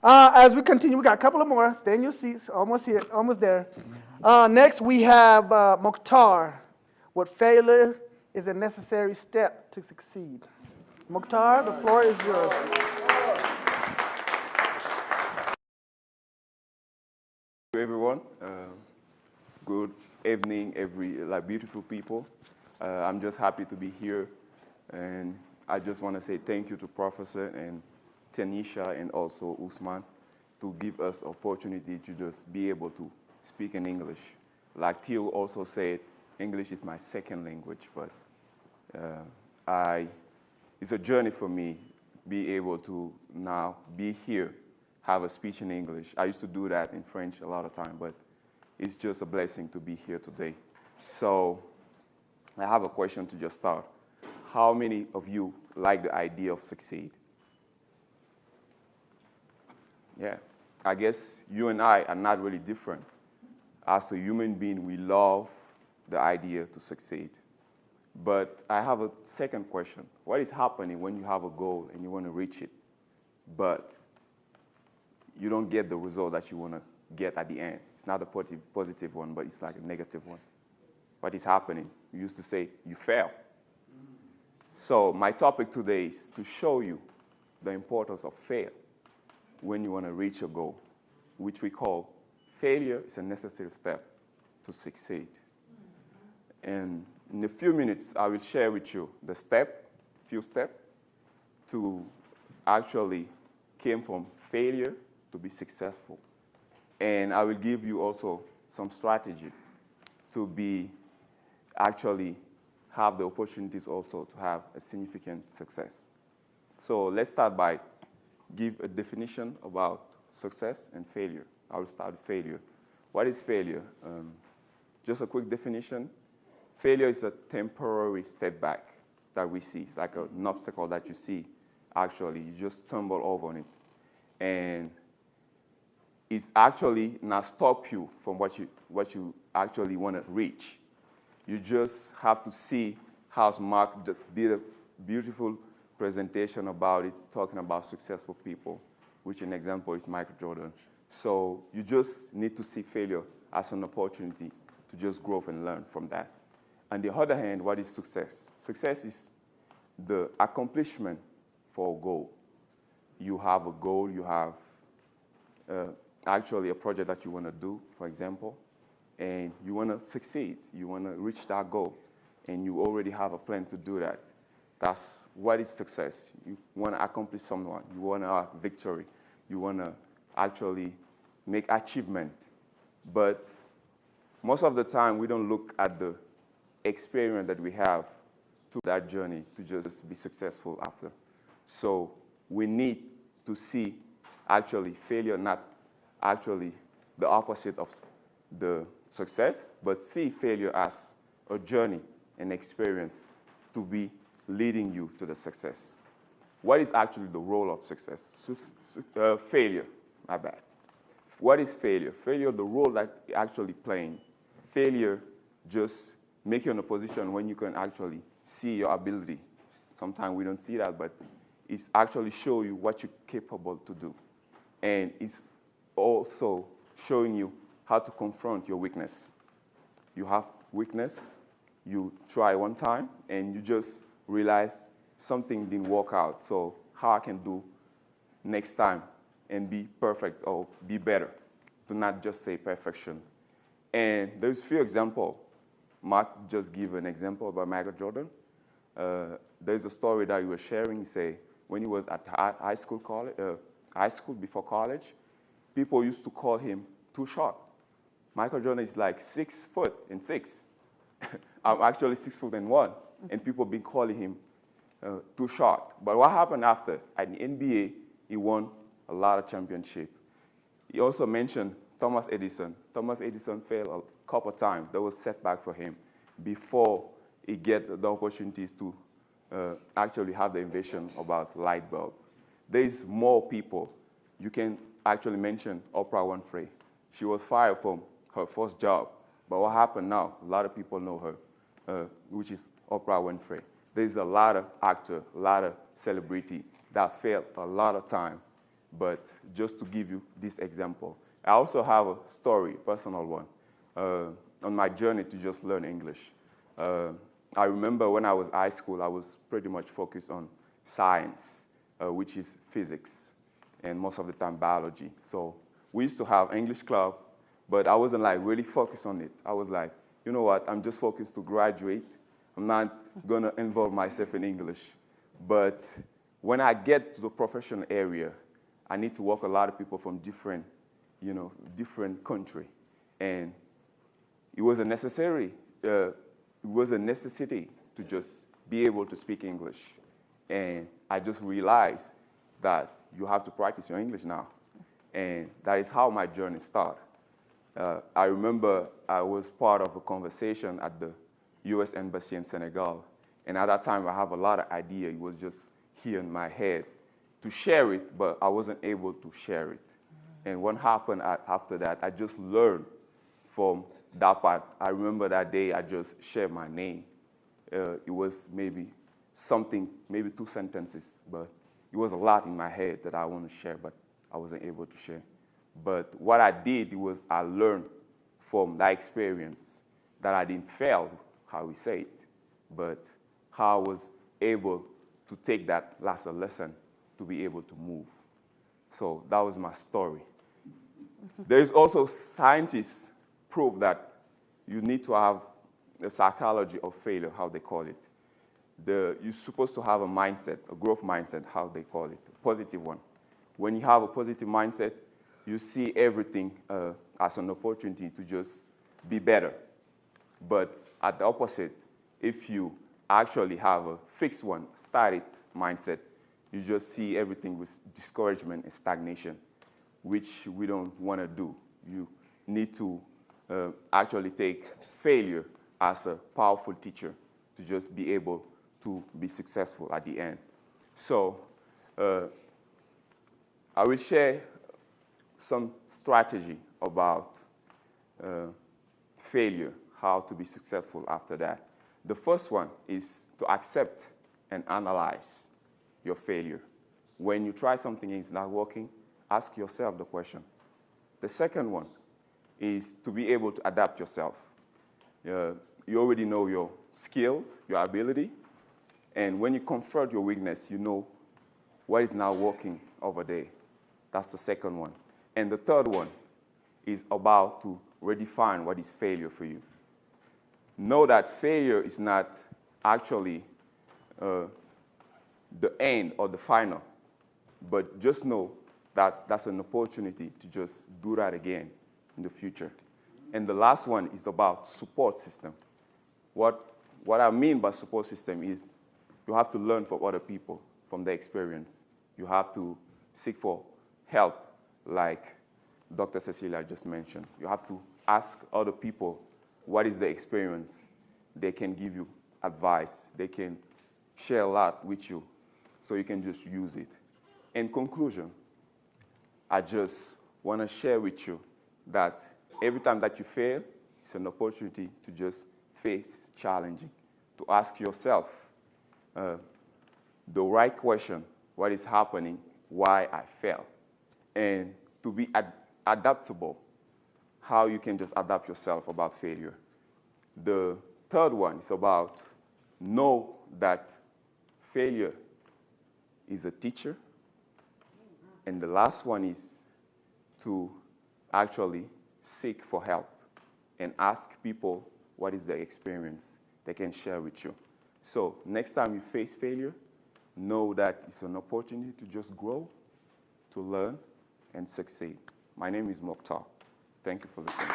As we continue, we got a couple of more. Stay in your seats. Almost here. Almost there. Next, we have Moctar. What failure is a necessary step to succeed. Moctar, the floor is yours. Everyone. Good evening, beautiful people. I'm just happy to be here, and I just want to say thank you to Professor and Tanisha and also Usman to give us opportunity to just be able to speak in English. Like Theo also said, English is my second language, but it's a journey for me be able to now be here, have a speech in English. I used to do that in French a lot of time, but it's just a blessing to be here today. So I have a question to just start. How many of you like the idea of succeed? Yeah, I guess you and I are not really different. As a human being, we love the idea to succeed. But I have a second question. What is happening when you have a goal and you want to reach it, but you don't get the result that you want to get at the end? It's not a positive one, but it's like a negative one. What is happening? You used to say you fail. So my topic today is to show you the importance of fail when you want to reach a goal, which we call failure is a necessary step to succeed. And in a few minutes, I will share with you the few steps to actually came from failure to be successful. And I will give you also some strategy to be actually have the opportunities also to have a significant success. So let's start by give a definition about success and failure. I will start with failure. What is failure? Just a quick definition. Failure is a temporary step back that we see. It's like an obstacle that you see. Actually, you just stumble over on it. And it's actually not stop you from what you actually want to reach. You just have to see how Mark did a beautiful presentation about it, talking about successful people, which an example is Michael Jordan. So you just need to see failure as an opportunity to just grow and learn from that. On the other hand, what is success? Success is the accomplishment for a goal. You have a goal, you have actually a project that you want to do, for example, and you want to succeed. You want to reach that goal, and you already have a plan to do that. That's what is success. You want to accomplish someone. You want to have victory. You want to actually make achievement. But most of the time, we don't look at the experience that we have to that journey to just be successful after. So we need to see actually failure, not actually the opposite of the success, but see failure as a journey, an experience to be leading you to the success. What is actually the role of success? Failure, my bad. What is failure? Failure, the role that you're actually playing. Failure just make you in a position when you can actually see your ability. Sometimes we don't see that, but it's actually show you what you're capable to do. And it's also showing you how to confront your weakness. You have weakness, you try one time, and you just realize something didn't work out. So how I can do next time and be perfect or be better, to not just say perfection. And there's a few examples. Mark just gave an example about Michael Jordan. There's a story that you were sharing. Say when he was at high school before college, people used to call him too short. Michael Jordan is like 6'6". I'm actually 6'1", and people been calling him too short. But what happened after? At the NBA, he won a lot of championships. He also mentioned Thomas Edison. Thomas Edison failed a couple of times. There was setback for him before he get the opportunities to actually have the invention about light bulb. There is more people. You can actually mention Oprah Winfrey. She was fired from her first job. But what happened now? A lot of people know her, which is Oprah Winfrey. There's a lot of actors, a lot of celebrity that failed a lot of time but just to give you this example. I also have a story, personal one, on my journey to just learn English. I remember when I was high school, I was pretty much focused on science, which is physics, and most of the time biology. So we used to have English club, but I wasn't like really focused on it. I was like, you know what, I'm just focused to graduate. I'm not gonna involve myself in English. But when I get to the professional area, I need to work a lot of people from different country. And it was a necessity to just be able to speak English. And I just realized that you have to practice your English now. And that is how my journey started. I remember I was part of a conversation at the US Embassy in Senegal. And at that time, I have a lot of idea. It was just here in my head to share it, but I wasn't able to share it. And what happened after that, I just learned from that part. I remember that day I just shared my name. It was maybe 2 sentences, but it was a lot in my head that I want to share, but I wasn't able to share. But what I did was I learned from that experience that I didn't fail, how we say it, but how I was able to take that last lesson to be able to move. So that was my story. There is also scientists prove that you need to have the psychology of failure, how they call it. You're supposed to have a mindset, a growth mindset, how they call it, a positive one. When you have a positive mindset, you see everything as an opportunity to just be better. But at the opposite, if you actually have a fixed one, static mindset, you just see everything with discouragement and stagnation, which we don't want to do. You need to actually take failure as a powerful teacher to just be able to be successful at the end. So I will share some strategy about failure, how to be successful after that. The first one is to accept and analyze your failure. When you try something and it's not working, ask yourself the question. The second one is to be able to adapt yourself. You already know your skills, your ability, and when you confront your weakness, you know what is not working over there. That's the second one. And the third one is about to redefine what is failure for you. Know that failure is not actually the end or the final, but just know that that's an opportunity to just do that again in the future. And the last one is about support system. What I mean by support system is you have to learn from other people, from their experience. You have to seek for help, like Dr. Cecilia just mentioned. You have to ask other people what is their experience. They can give you advice. They can share a lot with you, so you can just use it. In conclusion, I just want to share with you that every time that you fail, it's an opportunity to just face challenging, to ask yourself the right question, what is happening, why I fail, and to be adaptable, how you can just adapt yourself about failure. The third one is about know that failure is a teacher. And the last one is to actually seek for help and ask people what is their experience they can share with you. So next time you face failure, know that it's an opportunity to just grow, to learn, and succeed. My name is Moctar. Thank you for listening.